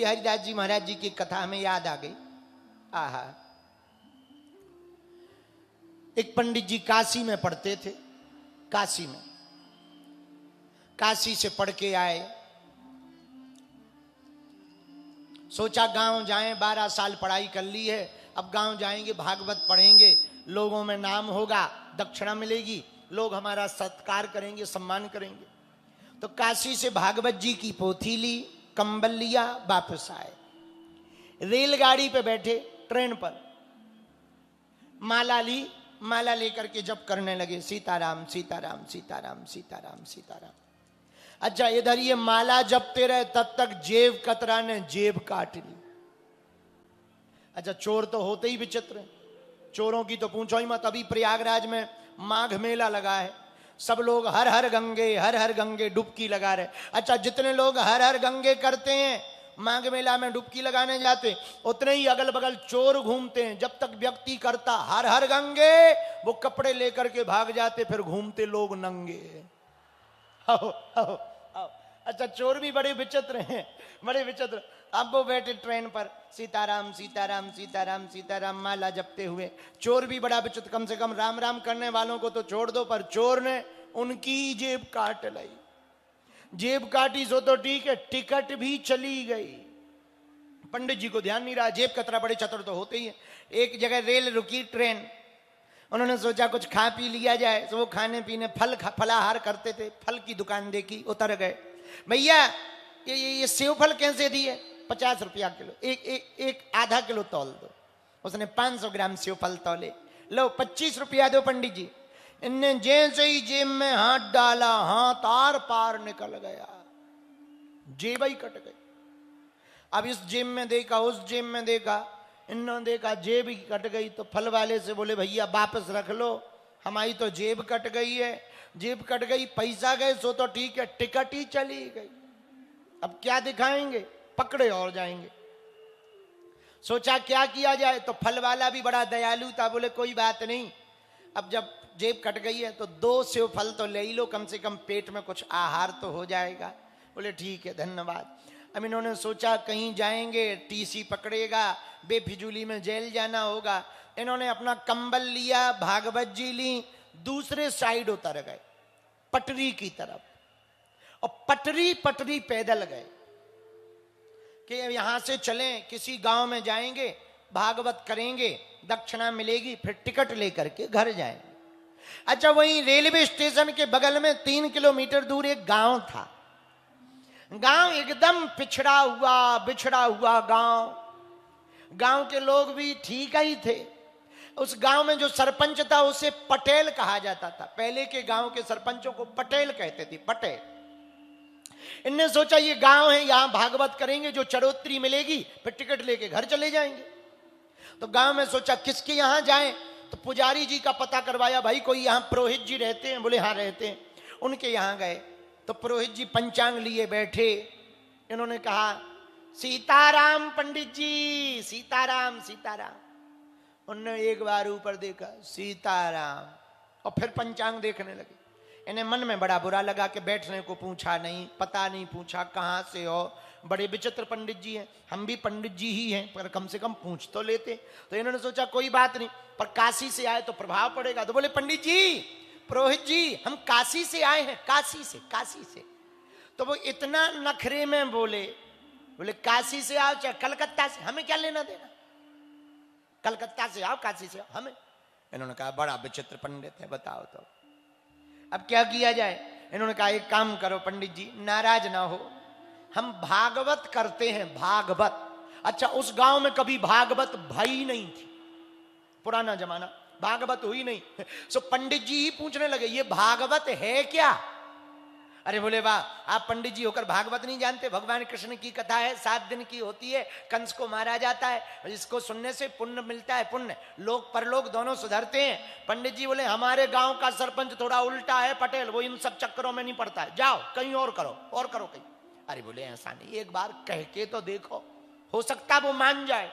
हरिदास जी महाराज जी की कथा हमें याद आ गई। आहा, एक पंडित जी काशी में पढ़ते थे। काशी में, काशी से पढ़ के आए, सोचा गांव जाएं, 12 साल पढ़ाई कर ली है, अब गांव जाएंगे, भागवत पढ़ेंगे, लोगों में नाम होगा, दक्षिणा मिलेगी, लोग हमारा सत्कार करेंगे, सम्मान करेंगे। तो काशी से भागवत जी की पोथी ली, कंबल लिया, वापस आए। रेलगाड़ी पे बैठे, ट्रेन पर माला ली, माला लेकर के जप करने लगे, सीताराम सीताराम सीताराम सीताराम सीताराम। अच्छा, इधर ये माला जपते रहे, तब तक जेब कतरा ने जेब काट ली। अच्छा, चोर तो होते ही विचित्र हैं, चोरों की तो पूछो ही मत। अभी प्रयागराज में माघ मेला लगा है, सब लोग हर हर गंगे डुबकी लगा रहे। अच्छा, जितने लोग हर हर गंगे करते हैं, माघ मेला में डुबकी लगाने जाते, उतने ही अगल बगल चोर घूमते हैं। जब तक व्यक्ति करता हर हर गंगे, वो कपड़े लेकर के भाग जाते, फिर घूमते लोग नंगे। आओ, आओ, आओ। अच्छा, चोर भी बड़े विचित्र हैं, बड़े विचित्र। अब वो बैठे ट्रेन पर, सीताराम सीताराम सीताराम सीताराम माला जपते हुए। चोर भी बड़ा विचित्र, कम से कम राम राम करने वालों को तो छोड़ दो, पर चोर ने उनकी जेब काट लाई। जेब काटी सो तो ठीक है, टिकट भी चली गई। पंडित जी को ध्यान नहीं रहा, जेब कतरा, बड़े चतुर तो होते ही है। एक जगह रेल रुकी ट्रेन, उन्होंने सोचा कुछ खा पी लिया जाए, तो वो खाने पीने फलाहार करते थे, फल की दुकान देखी, उतर गए। भैया ये सेव फल कैसे दिए? 50 रुपया किलो, एक आधा किलो तौल दो। उसने 500 ग्राम सेव फल तौले, लो 25 रुपया दो पंडित जी। इनने जैसे ही जेब में हाथ डाला, हाथ आर पार निकल गया, जेब ही कट गई। अब इस जेब में देखा, उस जेब में देखा, इन्होंने देखा जेब ही कट गई, तो फल वाले से बोले भैया वापस रख लो, हमारी तो जेब कट गई है। जेब कट गई, पैसा गए सो तो ठीक है, टिकट ही चली गई, अब क्या दिखाएंगे, पकड़े और जाएंगे। सोचा क्या किया जाए, तो फल वाला भी बड़ा दयालु था, बोले कोई बात नहीं, अब जब जेब कट गई है तो 2 सेव फल तो ले ही लो, कम से कम पेट में कुछ आहार तो हो जाएगा। बोले ठीक है, धन्यवाद। अब इन्होंने सोचा कहीं जाएंगे, टीसी पकड़ेगा, बेफिजूली में जेल जाना होगा। इन्होंने अपना कंबल लिया, भागवत जी ली, दूसरे साइड उतर गए, पटरी की तरफ, और पटरी पटरी पैदल गए कि यहां से चलें, किसी गांव में जाएंगे, भागवत करेंगे, दक्षिणा मिलेगी, फिर टिकट लेकर के घर जाएंगे। अच्छा, वहीं रेलवे स्टेशन के बगल में 3 किलोमीटर दूर एक गांव था। गांव एकदम पिछड़ा हुआ, बिछड़ा हुआ गांव। गांव के लोग भी ठीक ही थे। उस गांव में जो सरपंच था उसे पटेल कहा जाता था। पहले के गांव के सरपंचों को पटेल कहते थे, पटेल। इनने सोचा ये गांव है, यहां भागवत करेंगे, जो चढ़ोतरी मिलेगी, फिर टिकट लेके घर चले जाएंगे। तो गांव में सोचा किसके यहां जाएं, तो पुजारी जी का पता करवाया, भाई कोई यहां पुरोहित जी रहते हैं? बोले हाँ रहते हैं। उनके यहां गए तो पुरोहित जी पंचांग लिए बैठे। इन्होंने कहा सीताराम पंडित जी, सीताराम सीताराम। उन्होंने एक बार ऊपर देखा, सीताराम, और फिर पंचांग देखने लगे। इन्हें मन में बड़ा बुरा लगा कि बैठने को पूछा नहीं, पता नहीं पूछा, कहां से हो, बड़े विचित्र पंडित जी हैं, हम भी पंडित जी ही हैं, पर कम से कम पूछ तो लेते। तो इन्होंने सोचा कोई बात नहीं, पर काशी से आए तो प्रभाव पड़ेगा। तो बोले पंडित जी, पुरोहित जी, हम काशी से आए हैं, काशी से, काशी से। तो वो इतना नखरे में बोले काशी से आओ चाहे कलकत्ता से, हमें क्या लेना देना, कलकत्ता से आओ, काशी से आओ, हमें। इन्होंने कहा बड़ा विचित्र पंडित है, बताओ तो अब क्या किया जाए। इन्होंने कहा एक काम करो पंडित जी, नाराज ना हो, हम भागवत करते हैं, भागवत। अच्छा, उस गांव में कभी भागवत भई नहीं थी, पुराना जमाना, भागवत हुई नहीं। सो पंडित जी ही पूछने लगे ये भागवत है क्या? अरे बोले वाह, आप पंडित जी होकर भागवत नहीं जानते? भगवान कृष्ण की कथा है, 7 दिन की होती है, कंस को मारा जाता है, जिसको सुनने से पुण्य मिलता है, पुण्य, लोक परलोक दोनों सुधरते हैं। पंडित जी बोले हमारे गांव का सरपंच थोड़ा उल्टा है पटेल, वो इन सब चक्करों में नहीं पड़ता है, जाओ कहीं और करो, और करो कहीं। अरे बोले ऐसा नहीं, एक बार कह के तो देखो, हो सकता वो मान जाए।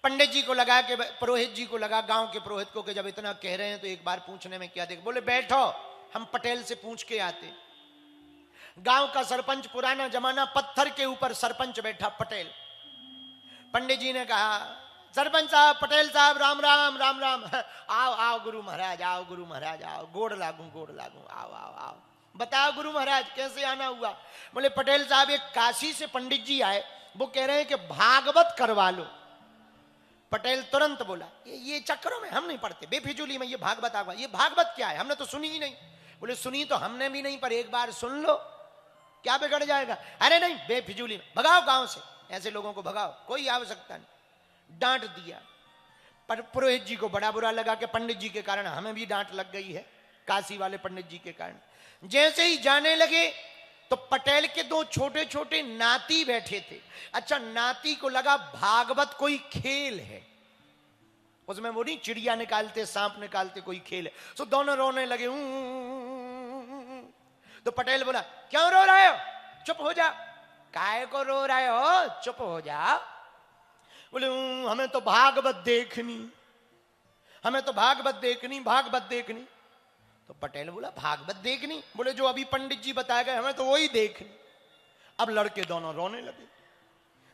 पंडित जी को लगा के, पुरोहित जी को लगा, गांव के पुरोहित को, कि जब इतना कह रहे हैं तो एक बार पूछने में क्या देख। बोले बैठो, हम पटेल से पूछ के आते। गांव का सरपंच, पुराना जमाना, पत्थर के ऊपर सरपंच बैठा पटेल। पंडित जी ने कहा, सरपंच साहब, पटेल साहब, राम राम राम राम। आओ आओ गुरु महाराज, आओ गुरु महाराज, आओ, गोड़ लागू, आओ आओ आओ। बताओ गुरु महाराज कैसे आना हुआ? बोले पटेल साहब, एक काशी से पंडित जी आए, वो कह रहे हैं कि भागवत करवा लो। पटेल तुरंत बोला, ये चक्करों में हम नहीं पढ़ते, बेफिजूली में ये भागवत आगवा, ये भागवत क्या है, हमने तो सुनी ही नहीं। बोले सुनी तो हमने भी नहीं, पर एक बार सुन लो, क्या बिगड़ जाएगा? अरे नहीं, बेफिजूली में, भगाओ गांव से, ऐसे लोगों को भगाओ, कोई आवश्यकता नहीं। डांट दिया। पर पुरोहित जी को बड़ा बुरा लगा कि पंडित जी के कारण हमें भी डांट लग गई है, काशी वाले पंडित जी के कारण। जैसे ही जाने लगे तो पटेल के दो छोटे छोटे नाती बैठे थे। अच्छा, नाती को लगा भागवत कोई खेल है, उसमें वो नहीं चिड़िया निकालते, सांप निकालते, कोई खेल है। तो दोनों रोने लगे। तो पटेल बोला, क्यों रो रहे हो? चुप हो जा। काहे को रो रहे हो? चुप हो जा। बोले हमें तो भागवत देखनी, हमें तो भागवत देखनी, भागवत देखनी। तो पटेल बोला, भागवत देखनी? बोले जो अभी पंडित जी बताए गए, हमें तो वही देखनी। अब लड़के दोनों रोने लगे,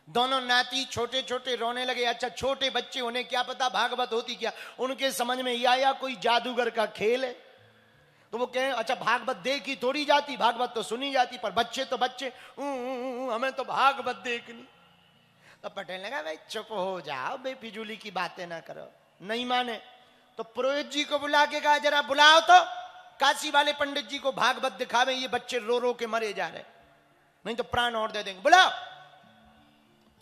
दोनों नाती छोटे छोटे रोने लगे। अच्छा, छोटे बच्चे, उन्हें क्या पता भागवत होती क्या, उनके समझ में ये आया कोई जादूगर का खेल है। तो वो कहें, अच्छा भागवत देखी थोड़ी जाती, भागवत तो सुनी जाती, पर बच्चे तो बच्चे, हमें तो भागवत देखनी। तो पटेल ने कहा, भाई चुप हो जाओ, बेफिजूली की बातें ना करो। नहीं माने तो पुरोहित जी को बुला के कहा, जरा बुलाओ तो काशी वाले पंडित जी को भागवत दिखावे, ये बच्चे रो रो के मरे जा रहे, नहीं तो प्राण और दे देंगे, बुलाओ।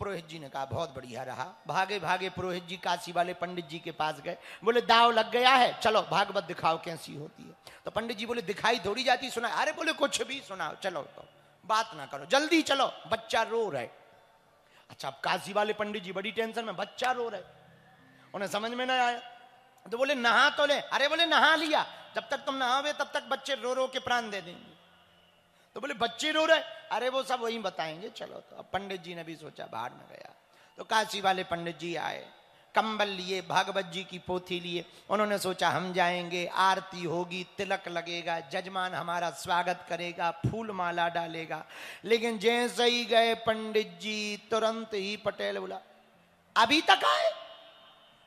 पुरोहित जी ने कहा, बहुत बढ़िया रहा। भागे भागे पुरोहित जी काशी वाले पंडित जी के पास गए। बोले दाव लग गया है, चलो भागवत दिखाओ कैसी होती है। तो पंडित जी बोले, दिखाई थोड़ी जाती, सुना। अरे बोले कुछ भी सुनाओ, चलो तो बात ना करो, जल्दी चलो, बच्चा रो रहे। अच्छा, अब काशी वाले पंडित जी बड़ी टेंशन में, बच्चा रो रहे, उन्हें समझ में ना आया। तो बोले नहा तो ले। अरे बोले नहा लिया, जब तक तुम नहावे तब तक बच्चे रो रो के प्राण दे देंगे। तो बोले बच्चे रो रहे, अरे वो सब वही बताएंगे, चलो। तो अब पंडित जी ने भी सोचा, बाहर में गया। तो काशी वाले पंडित जी आए, कंबल लिए, भागवत जी की पोथी लिए। उन्होंने सोचा हम जाएंगे, आरती होगी, तिलक लगेगा, जजमान हमारा स्वागत करेगा, फूल माला डालेगा। लेकिन जैसे ही गए पंडित जी, तुरंत ही पटेल बोला, अभी तक आए?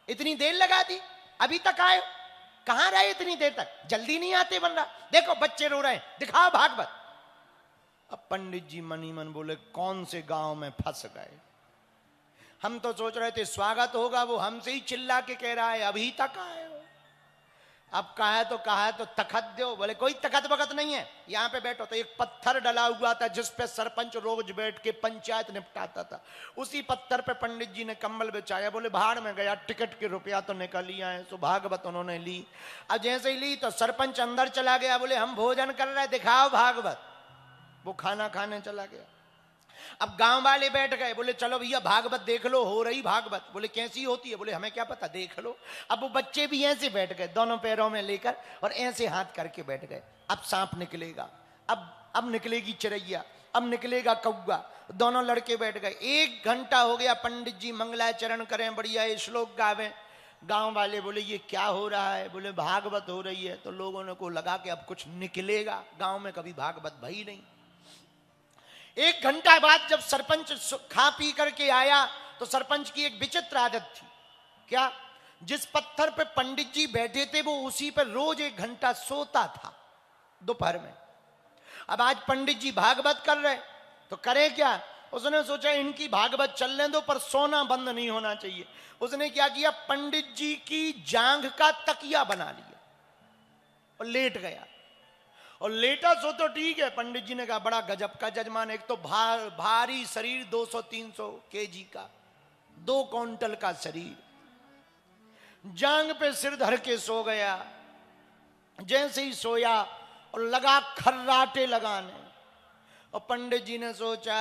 इतनी देर लगा दी, अभी तक आए? कहां रहे इतनी देर तक? जल्दी नहीं आते बन रहा, देखो बच्चे रो रहे हैं, दिखाओ भागवत। अब पंडित जी मनी मन बोले, कौन से गांव में फंस गए, हम तो सोच रहे थे स्वागत होगा, वो हमसे ही चिल्ला के कह रहा है अभी तक आए हो। अब कहा है तो तखत दो। बोले कोई तखत बखत नहीं है, यहां पे बैठो। तो एक पत्थर डला हुआ था जिस पे सरपंच रोज बैठ के पंचायत निपटाता था, उसी पत्थर पे पंडित जी ने कंबल बिछाया। बोले भाड़ में गया, टिकट के रुपया तो निकल ही आए। तो भागवत उन्होंने ली। अब जैसे ही ली तो सरपंच अंदर चला गया। बोले हम भोजन कर रहे, दिखाओ भागवत। वो खाना खाने चला गया। अब गांव वाले बैठ गए, बोले चलो भैया भागवत देख लो, हो रही भागवत। बोले कैसी होती है? बोले हमें क्या पता, देख लो। अब वो बच्चे भी ऐसे बैठ गए, दोनों पैरों में लेकर, और ऐसे हाथ करके बैठ गए। अब सांप निकलेगा, अब निकलेगी चिड़ैया, अब निकलेगा कौआ। दोनों लड़के बैठ गए। 1 घंटा हो गया, पंडित जी मंगलाचरण करें, बढ़िया श्लोक गावें। गांव वाले बोले ये क्या हो रहा है? बोले भागवत हो रही है। तो लोगों को लगा कि अब कुछ निकलेगा, गांव में कभी भागवत भई नहीं। 1 घंटा बाद जब सरपंच खा पी करके आया तो सरपंच की एक विचित्र आदत थी। क्या? जिस पत्थर पे पंडित जी बैठे थे वो उसी पर रोज 1 घंटा सोता था दोपहर में। अब आज पंडित जी भागवत कर रहे, तो करे क्या? उसने सोचा इनकी भागवत चलने दो, पर सोना बंद नहीं होना चाहिए। उसने क्या किया, पंडित जी की जांघ का तकिया बना लिया और लेट गया। और लेटा सो तो ठीक है, पंडित जी ने कहा बड़ा गजब का जजमान, एक तो भारी शरीर, 200-300 केजी का, 2 क्विंटल का शरीर, जांग पे सिर धर के सो गया। जैसे ही सोया और लगा खर्राटे लगाने, और पंडित जी ने सोचा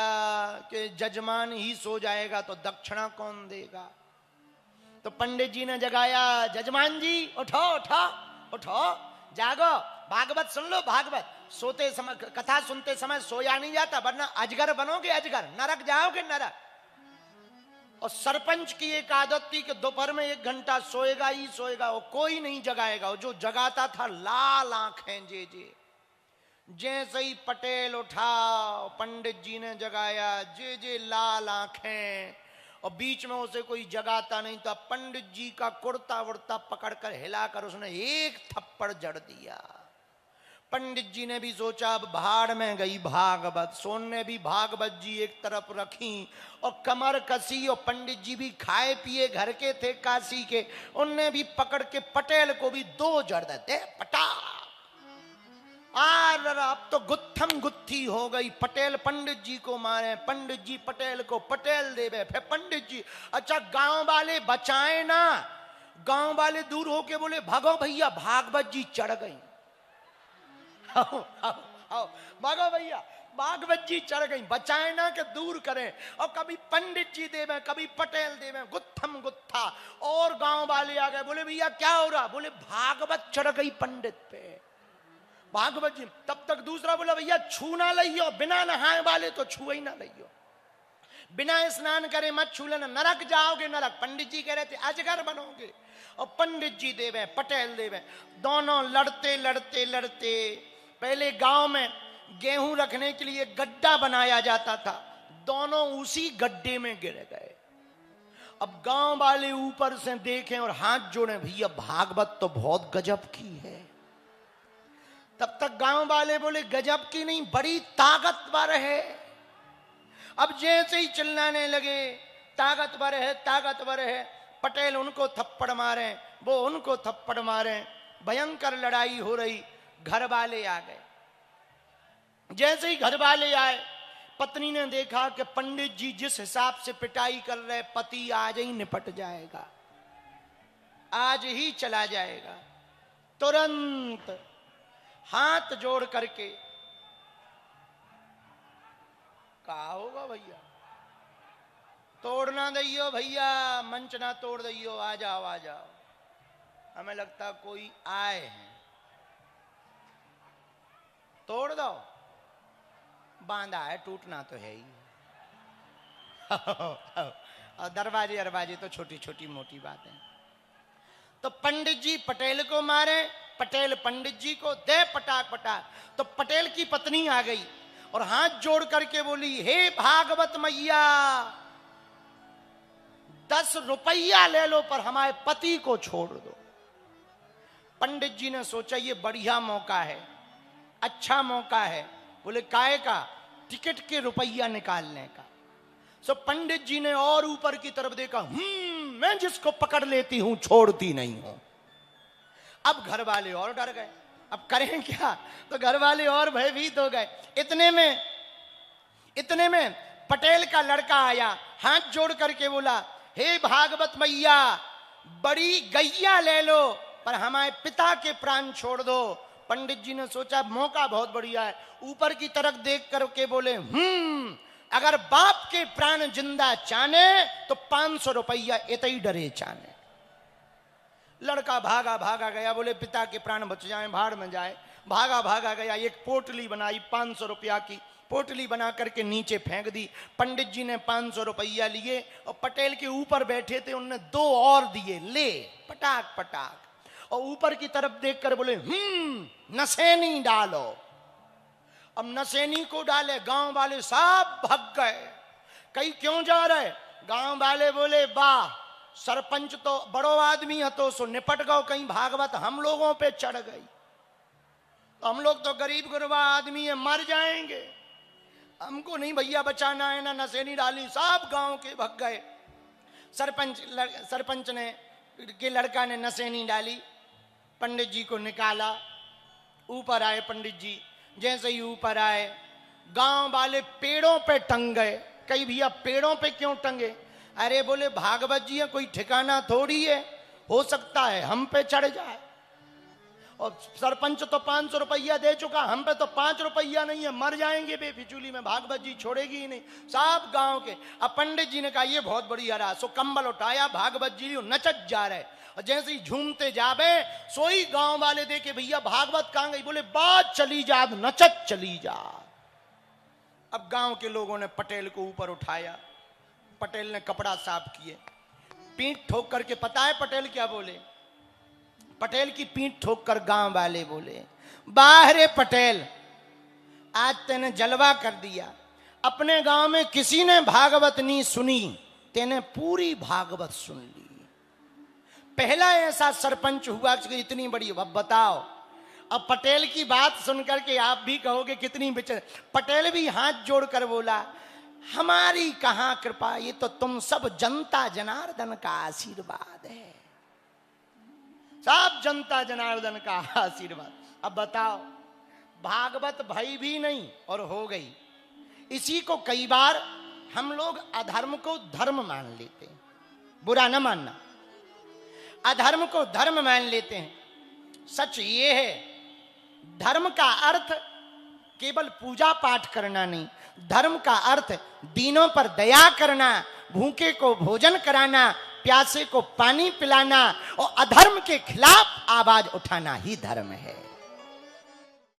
कि जजमान ही सो जाएगा तो दक्षिणा कौन देगा। तो पंडित जी ने जगाया, जजमान जी उठो उठो उठो, जागो, भागवत सुन लो भागवत। सोते समय, कथा सुनते समय सोया नहीं जाता, वरना अजगर बनोगे, अजगर, नरक जाओगे नरक। और सरपंच की एक आदत थी कि दोपहर में 1 घंटा सोएगा ही सोएगा, वो कोई नहीं जगाएगा। वो जो जगाता था लाल आंखें जे जैसे ही पटेल उठाओ, पंडित जी ने जगाया, जे लाल आंखें, और बीच में उसे कोई जगाता नहीं था। पंडित जी का कुर्ता वुर्ता पकड़कर हिलाकर उसने एक थप्पड़ जड़ दिया। पंडित जी ने भी सोचा अब भाड़ में गई भागवत। सोन ने भी भागवत जी एक तरफ रखी और कमर कसी, और पंडित जी भी खाए पिए घर के थे काशी के, उनने भी पकड़ के पटेल को भी दो जड़ देते पटा। अब तो गुत्थम गुत्थी हो गई। पटेल पंडित जी को मारे, पंडित जी पटेल को पटेल देवे, फिर पंडित जी। अच्छा गांव वाले बचाए ना, गांव वाले दूर होके बोले भागो भैया भागवत जी चढ़ गई। आओ आओ आओ भागो भैया भागवत जी चढ़ गई। बचाए ना कि दूर करें। और कभी पंडित जी देवे, कभी पटेल देवे, गुत्थम गुत्था। और गांव वाले आ गए, बोले भैया क्या हो रहा? बोले भागवत चढ़ गई पंडित पे, भागवत जी। तब तक दूसरा बोला भैया छू ना लियो, बिना नहाए वाले तो छू ही ना लियो, बिना स्नान करे मत छू लेना, नरक जाओगे नरक। पंडित जी कह रहे थे अजगर बनोगे। और पंडित जी देवे पटेल देवे, दोनों लड़ते लड़ते लड़ते। पहले गांव में गेहूं रखने के लिए गड्ढा बनाया जाता था, दोनों उसी गड्ढे में गिर गए। अब गांव वाले ऊपर से देखें और हाथ जोड़े, भैया भागवत तो बहुत गजब की है। तब तक गांव वाले बोले गजब की नहीं, बड़ी ताकतवर है। अब जैसे ही चिल्लाने लगे ताकतवर है ताकतवर है, पटेल उनको थप्पड़ मारे, वो उनको थप्पड़ मारे, भयंकर लड़ाई हो रही। घर वाले आ गए। जैसे ही घर वाले आए, पत्नी ने देखा कि पंडित जी जिस हिसाब से पिटाई कर रहे, पति आज ही निपट जाएगा, आज ही चला जाएगा। तुरंत हाथ जोड़ करके, कहा होगा भैया तोड़ ना दइयो, भैया मंच ना तोड़ दइयो, आ जाओ आ जाओ। हमें लगता कोई आए हैं, तोड़ दो, बांधा है, टूटना तो है ही। और दरवाजे अरवाजे तो छोटी छोटी मोटी बातें। तो पंडित जी पटेल को मारे, पटेल पंडित जी को दे पटाक पटाक। तो पटेल की पत्नी आ गई और हाथ जोड़ करके बोली, हे भागवत मैया 10 रुपया ले लो पर हमारे पति को छोड़ दो। पंडित जी ने सोचा ये बढ़िया मौका है, अच्छा मौका है। बोले काहे का? टिकट के रुपया निकालने का। सो पंडित जी ने और ऊपर की तरफ देखा, मैं जिसको पकड़ लेती हूं छोड़ती नहीं हूं। अब घर वाले और डर गए, अब करें क्या? तो घर वाले और भयभीत हो गए। इतने में पटेल का लड़का आया, हाथ जोड़ करके बोला, हे भागवत मैया बड़ी गैया ले लो पर हमारे पिता के प्राण छोड़ दो। पंडित जी ने सोचा मौका बहुत बढ़िया है, ऊपर की तरफ देख करके बोले, अगर बाप के प्राण जिंदा चाने तो 500 रुपया इतनी डरे चाने। लड़का भागा भागा गया, बोले पिता के प्राण बच जाएं, भाड़ में जाए। भागा भागा गया, एक पोटली बनाई 500 रुपया की, पोटली बना करके नीचे फेंक दी। पंडित जी ने 500 रुपया लिए और पटेल के ऊपर बैठे थे उनने 2 और दिए, ले पटाक पटाक। और ऊपर की तरफ देखकर बोले, नसेनी डालो। अब नसेनी को डाले, गांव वाले सब भाग गए। कहीं क्यों जा रहे? गांव वाले बोले वाह सरपंच तो बड़ो आदमी है तो सो निपट गओ, कहीं भागवत हम लोगों पे चढ़ गई तो हम लोग तो गरीब गुरबा आदमी है, मर जाएंगे, हमको नहीं भैया बचाना है। ना नसेनी डाली, सब गांव के भग गए। सरपंच ने के लड़का ने नसेनी डाली, पंडित जी को निकाला। ऊपर आए पंडित जी, जैसे ही ऊपर आए गांव वाले पेड़ों पे टंग गए। कई भैया पेड़ों पे क्यों टंगे? अरे बोले भागवत जी है, कोई ठिकाना थोड़ी है, हो सकता है हम पे चढ़ जाए। और सरपंच तो 500 रुपया दे चुका, हम पे तो 5 रुपया नहीं है, मर जाएंगे बेफिजूली में, भागवत जी छोड़ेगी ही नहीं। सब गांव के। अब पंडित जी ने कहा ये बहुत बढ़िया रहा, सो कंबल उठाया, भागवत जी नचत जा रहे। और जैसे ही झूमते जावे सोई गांव वाले देखे, भैया भागवत कहां गई? बोले बात चली जा, नचत चली जा। अब गांव के लोगों ने पटेल को ऊपर उठाया, पटेल ने कपड़ा साफ किए, पीठ ठोक करके, पता है पटेल क्या बोले? पटेल की पीठ ठोक कर गांव वाले बोले, वाह रे पटेल, आज तेने जलवा कर दिया। अपने गांव में किसी ने भागवत नहीं सुनी, तेने पूरी भागवत सुन ली। पहला ऐसा सरपंच हुआ कि इतनी बड़ी, अब बताओ। अब पटेल की बात सुनकर के आप भी कहोगे कितनी बेचैन। पटेल भी हाथ जोड़कर बोला, हमारी कहां कृपा, ये तो तुम सब जनता जनार्दन का आशीर्वाद है, सब जनता जनार्दन का आशीर्वाद। अब बताओ, भागवत भई भी नहीं और हो गई। इसी को कई बार हम लोग अधर्म को धर्म मान लेते हैं, बुरा न मानना, अधर्म को धर्म मान लेते हैं। सच ये है, धर्म का अर्थ केवल पूजा पाठ करना नहीं, धर्म का अर्थ दीनों पर दया करना, भूखे को भोजन कराना, प्यासे को पानी पिलाना और अधर्म के खिलाफ आवाज उठाना ही धर्म है।